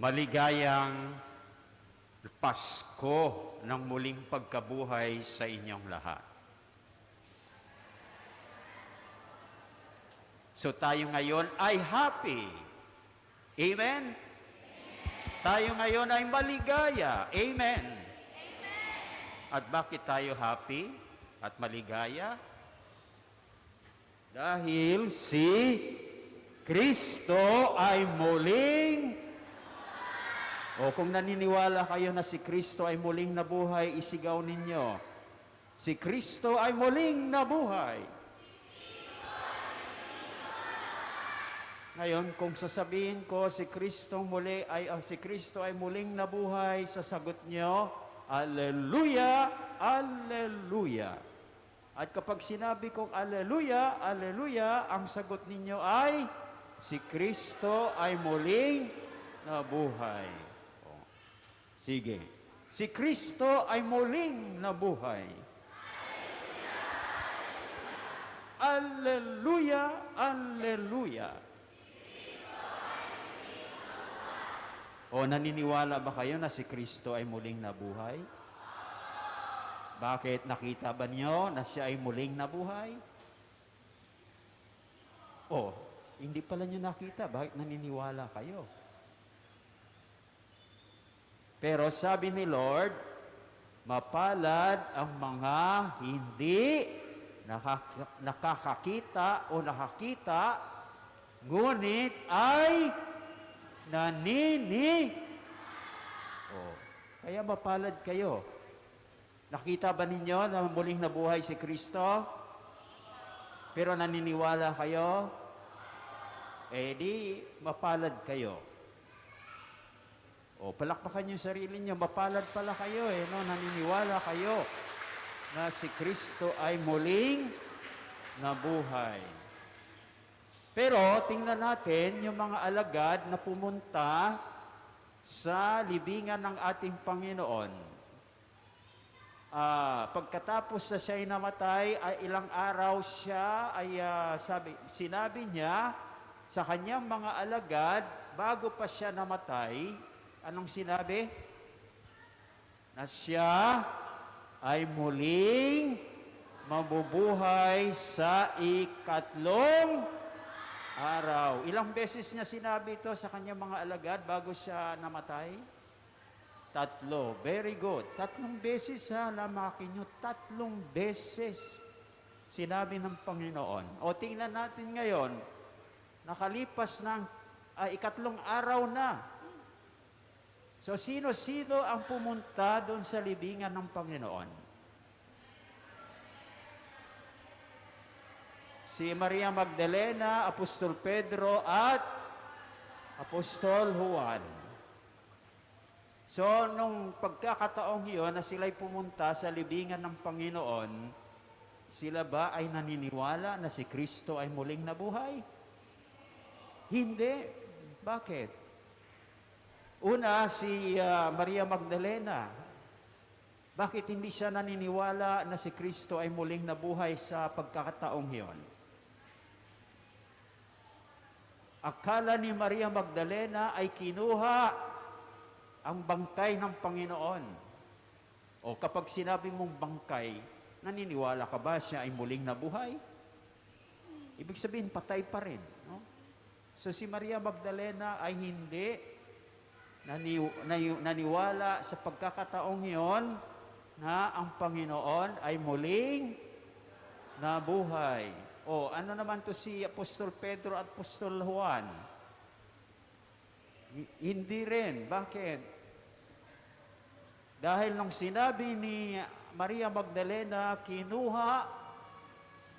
Maligayang Pasko ng muling pagkabuhay sa inyong lahat. So tayo ngayon ay happy. Amen? Tayo ngayon ay maligaya. Amen? At bakit tayo happy at maligaya? Dahil si Kristo ay muling o kung naniniwala kayo na si Kristo ay muling nabuhay, isigaw ninyo, si Kristo ay muling nabuhay. Ngayon, kung sasabihin ko si Kristo ay muling nabuhay, sasagot nyo, Alleluia, Alleluia. At kapag sinabi kong Alleluia, Alleluia, ang sagot ninyo ay si Kristo ay muling nabuhay. Sige. Si Kristo ay muling nabuhay. Alleluia, Alleluia. O naniniwala ba kayo na si Kristo ay muling nabuhay? Bakit? Nakita ba niyo na siya ay muling nabuhay? O, hindi pala niyo nakita. Bakit naniniwala kayo? Pero sabi ni Lord, mapalad ang mga hindi nakakakita o nakakita, ngunit ay kaya mapalad kayo. Nakita ba ninyo na muling nabuhay si Kristo? Pero naniniwala kayo? Eh di, mapalad kayo. O, palakpakan yung sarili niyo, mapalad pala kayo no? Naniniwala kayo na si Kristo ay muling nabuhay. Pero, tingnan natin yung mga alagad na pumunta sa libingan ng ating Panginoon. Pagkatapos na siya ay namatay, ay ilang araw siya ay sinabi niya sa kanyang mga alagad, bago pa siya namatay, anong sinabi? Na siya ay muling mabubuhay sa ikatlong araw. Ilang beses niya sinabi ito sa kanyang mga alagad bago siya namatay? 3. Very good. 3 beses lamakin nyo. 3 beses sinabi ng Panginoon. O tingnan natin ngayon, nakalipas ng ikatlong araw na. So, sino-sino ang pumunta doon sa libingan ng Panginoon? Si Maria Magdalena, Apostol Pedro, at Apostol Juan. So, nung pagkakataong iyon na sila'y pumunta sa libingan ng Panginoon, sila ba ay naniniwala na si Kristo ay muling nabuhay? Hindi. Bakit? Una, si Maria Magdalena. Bakit hindi siya naniniwala na si Kristo ay muling nabuhay sa pagkakataong iyon? Akala ni Maria Magdalena ay kinuha ang bangkay ng Panginoon. O kapag sinabi mong bangkay, naniniwala ka ba siya ay muling nabuhay? Ibig sabihin, patay pa rin. No? So si Maria Magdalena ay hindi naniwala sa pagkakataong iyon na ang Panginoon ay muling nabuhay. O, ano naman to si Apostol Pedro at Apostol Juan? Hindi rin. Bakit? Dahil nung sinabi ni Maria Magdalena, kinuha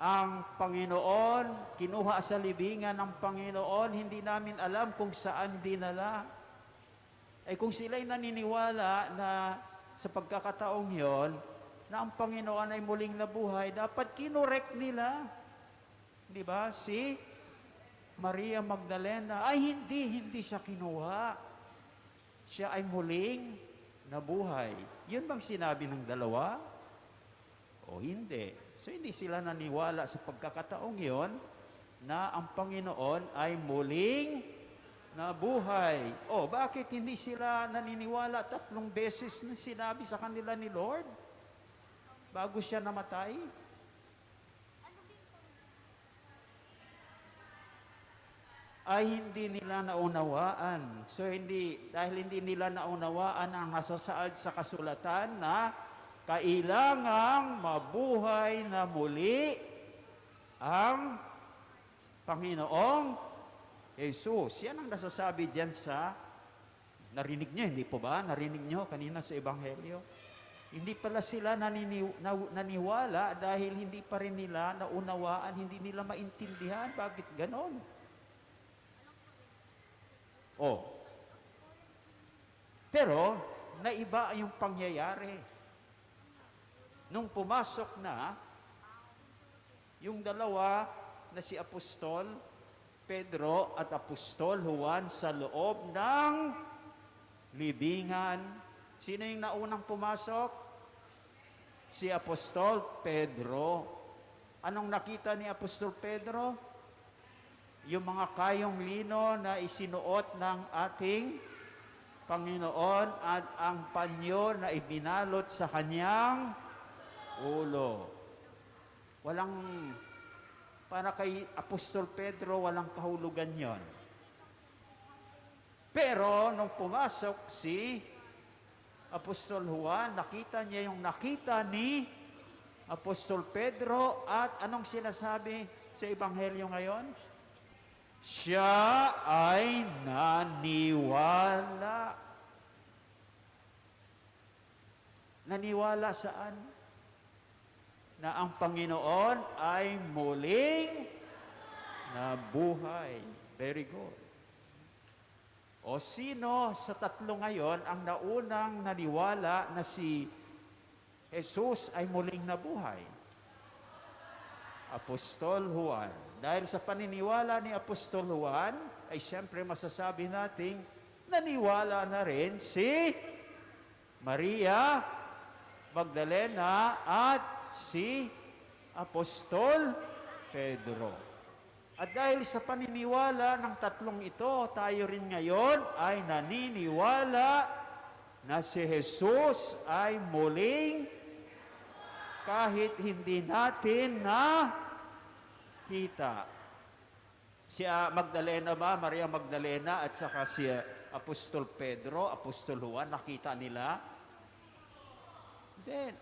ang Panginoon, kinuha sa libingan ng Panginoon, hindi namin alam kung saan dinala. Eh kung sila'y naniniwala na sa pagkakataong yon na ang Panginoon ay muling nabuhay, dapat kinorek nila. Di ba? Si Maria Magdalena ay hindi siya kinuha. Siya ay muling nabuhay. Yun bang sinabi ng dalawa? O hindi. So hindi sila naniwala sa pagkakataong yon na ang Panginoon ay muling na buhay. Oh, bakit hindi sila naniniwala 3 beses na sinabi sa kanila ni Lord bago siya namatay? Ay hindi nila naunawaan. So dahil hindi nila naunawaan ang nasasaad sa kasulatan na kailangang mabuhay na muli ang Panginoong Jesus. Yan ang nasasabi diyan sa, narinig niyo, hindi po ba? Narinig niyo kanina sa Ebanghelyo? Hindi pala sila naniwala dahil hindi pa rin nila naunawaan, hindi nila maintindihan. Bakit ganon? Oh. Pero, naiba yung pangyayari. Nung pumasok na, yung dalawa na si Apostol Pedro at Apostol Juan sa loob ng libingan. Sino yung naunang pumasok? Si Apostol Pedro. Anong nakita ni Apostol Pedro? Yung mga kayong lino na isinuot ng ating Panginoon at ang panyo na ibinalot sa kanyang ulo. Walang, para kay Apostol Pedro, walang kahulugan yon. Pero, nung pumasok si Apostol Juan, nakita niya yung nakita ni Apostol Pedro at anong sinasabi sa Ebanghelyo ngayon? Siya ay naniwala. Naniwala saan? Na ang Panginoon ay muling nabuhay. Very good. O sino sa 3 ngayon ang naunang naniwala na si Jesus ay muling nabuhay? Apostol Juan. Dahil sa paniniwala ni Apostol Juan, ay siyempre masasabi nating naniwala na rin si Maria Magdalena at si Apostol Pedro. At dahil sa paniniwala ng 3 ito, tayo rin ngayon ay naniniwala na si Jesus ay muling kahit hindi natin na kita. Si Magdalena ba, Maria Magdalena at saka si Apostol Pedro, Apostol Juan, nakita nila. Then,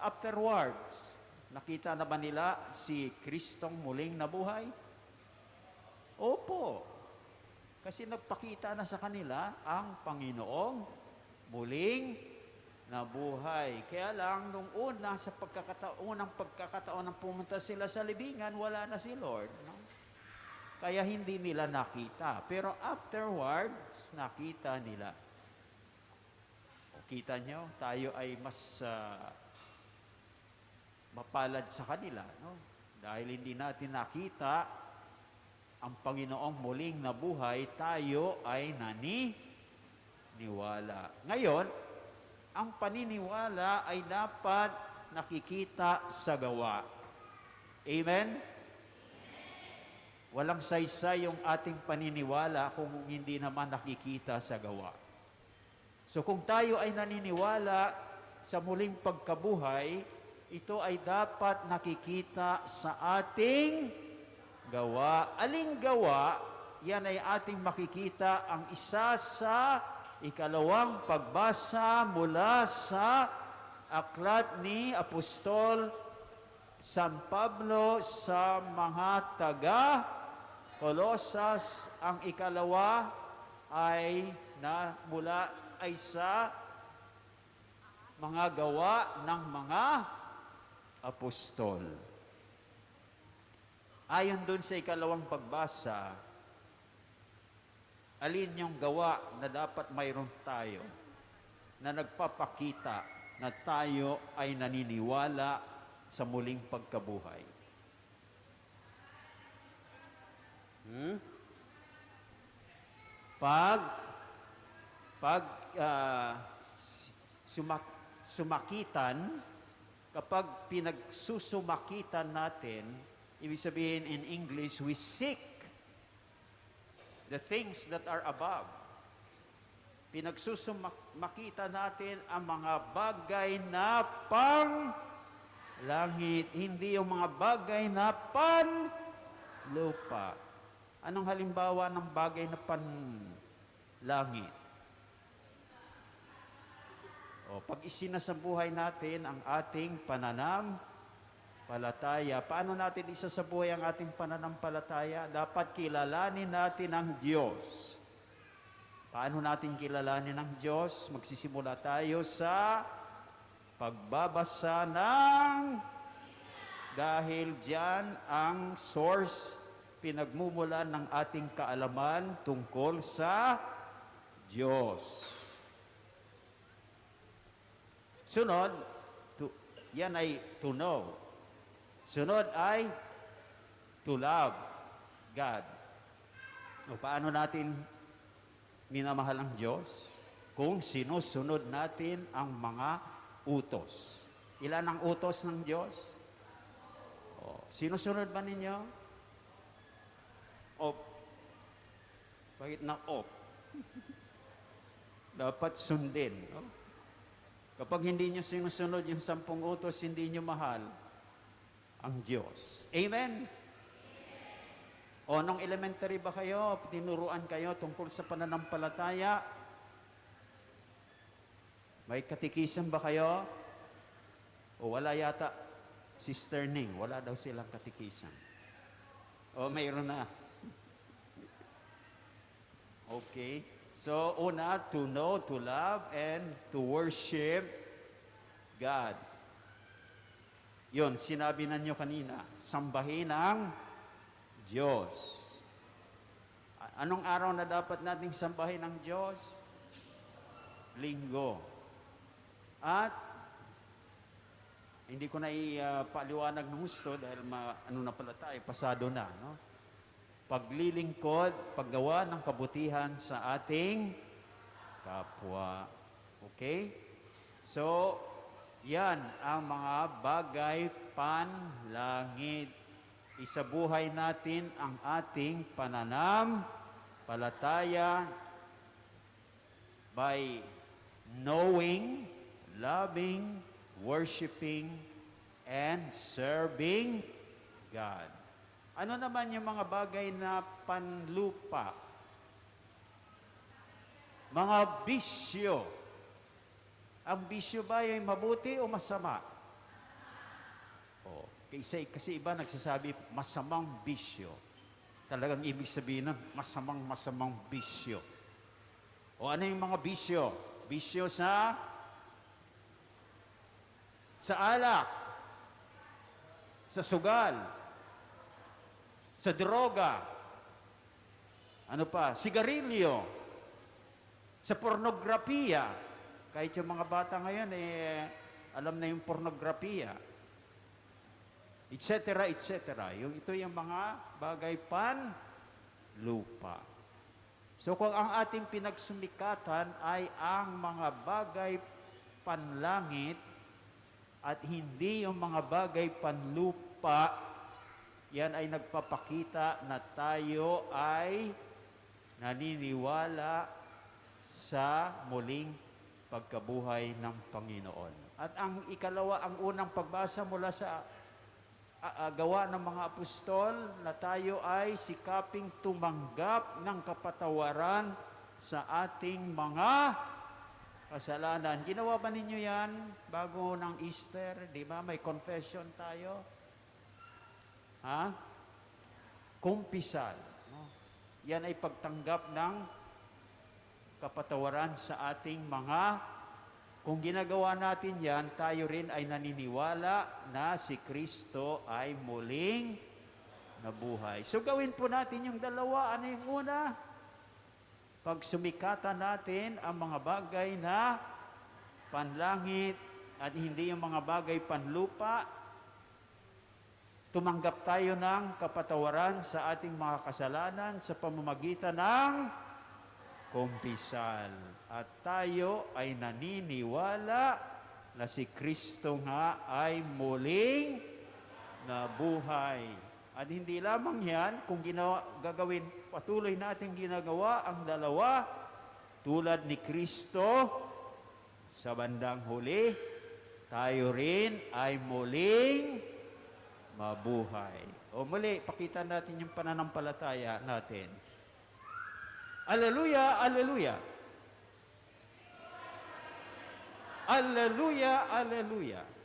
afterwards, nakita na ba nila si Kristong muling nabuhay? Opo. Kasi nagpakita na sa kanila ang Panginoong muling nabuhay. Kaya lang, nung sa unang pagkakataon nang pumunta sila sa libingan, wala na si Lord. No? Kaya hindi nila nakita. Pero afterwards, nakita nila. O, kita nyo, tayo ay mas mapalad sa kanila. No? Dahil hindi natin nakita ang Panginoong muling nabuhay, tayo ay naniniwala. Ngayon, ang paniniwala ay dapat nakikita sa gawa. Amen? Walang saysay yung ating paniniwala kung hindi naman nakikita sa gawa. So kung tayo ay naniniwala sa muling pagkabuhay, ito ay dapat nakikita sa ating gawa. Aling gawa, yan ay ating makikita ang isa sa ikalawang pagbasa mula sa aklat ni Apostol San Pablo sa mga taga Colosas. Ang ikalawa ay mula ay sa mga gawa ng mga apostol. Ayon dun sa ikalawang pagbasa, alin yung gawa na dapat mayroon tayo na nagpapakita na tayo ay naniniwala sa muling pagkabuhay? Sumakitan, kapag pinagsusumakitan natin, ibig sabihin in English, we seek the things that are above. Makita natin ang mga bagay na langit, hindi yung mga bagay na lupa. Anong halimbawa ng bagay na langit? O, pag isinasabuhay natin ang ating pananampalataya, paano natin isasabuhay ang ating pananampalataya? Dapat kilalanin natin ang Diyos. Paano natin kilalanin ang Diyos? Magsisimula tayo sa pagbabasa dahil diyan ang source, pinagmumulan ng ating kaalaman tungkol sa Diyos. Sunod, yan ay to know. Sunod ay to love God. O paano natin minamahal ang Diyos? Kung sinusunod natin ang mga utos. Ilan ang utos ng Diyos? O, sinusunod ba ninyo? Bakit na dapat sundin. No? Kapag hindi nyo sinusunod yung 10 utos, hindi nyo mahal ang Diyos. Amen? O, nung elementary ba kayo, tinuruan kayo tungkol sa pananampalataya? May katikisan ba kayo? O wala yata? Sister Ning, wala daw silang katikisan. O, mayroon na. Okay. So, una, to know, to love, and to worship God. Yun, sinabi na nyo kanina, sambahin ang Diyos. Anong araw na dapat nating sambahin ang Diyos? Linggo. At hindi ko na ipaliwanag ng gusto dahil na pala tayo, pasado na, no? Paglilingkod, paggawa ng kabutihan sa ating kapwa. Okay? So, yan ang mga bagay panlangit. Isabuhay natin ang ating pananampalataya by knowing, loving, worshiping, and serving God. Ano naman yung mga bagay na panlupa? Mga bisyo. Ang bisyo ba ay mabuti o masama? Kasi iba nagsasabi, masamang bisyo. Talagang ibig sabihin ng masamang bisyo. O ano yung mga bisyo? Bisyo sa alak, sa sugal, sa droga, ano pa, sigarilyo, sa pornografiya. Kahit yung mga bata ngayon, alam na yung pornografiya. Etc. Ito yung mga bagay panlupa. So kung ang ating pinagsumikatan ay ang mga bagay panlangit at hindi yung mga bagay panlupa, yan ay nagpapakita na tayo ay naniniwala sa muling pagkabuhay ng Panginoon. At ang ikalawa, ang unang pagbasa mula sa gawa ng mga apostol, na tayo ay sikaping tumanggap ng kapatawaran sa ating mga kasalanan. Ginawa ba ninyo yan bago ng Easter? Di ba? May confession tayo. Kumpisal. No? Yan ay pagtanggap ng kapatawaran sa ating mga. Kung ginagawa natin yan, tayo rin ay naniniwala na si Kristo ay muling nabuhay. So gawin po natin yung dalawa. Ano yung una? Pagsumikatan natin ang mga bagay na panlangit at hindi yung mga bagay panlupa, tumanggap tayo ng kapatawaran sa ating mga kasalanan sa pamamagitan ng kumpisal. At tayo ay naniniwala na si Kristo nga ay muling nabuhay. At hindi lamang yan, kung gagawin, patuloy natin ginagawa ang dalawa, tulad ni Kristo, sa bandang huli, tayo rin ay muling mabuhay. O muli, pakita natin yung pananampalataya natin. Alleluia, alleluia. Alleluia, alleluia.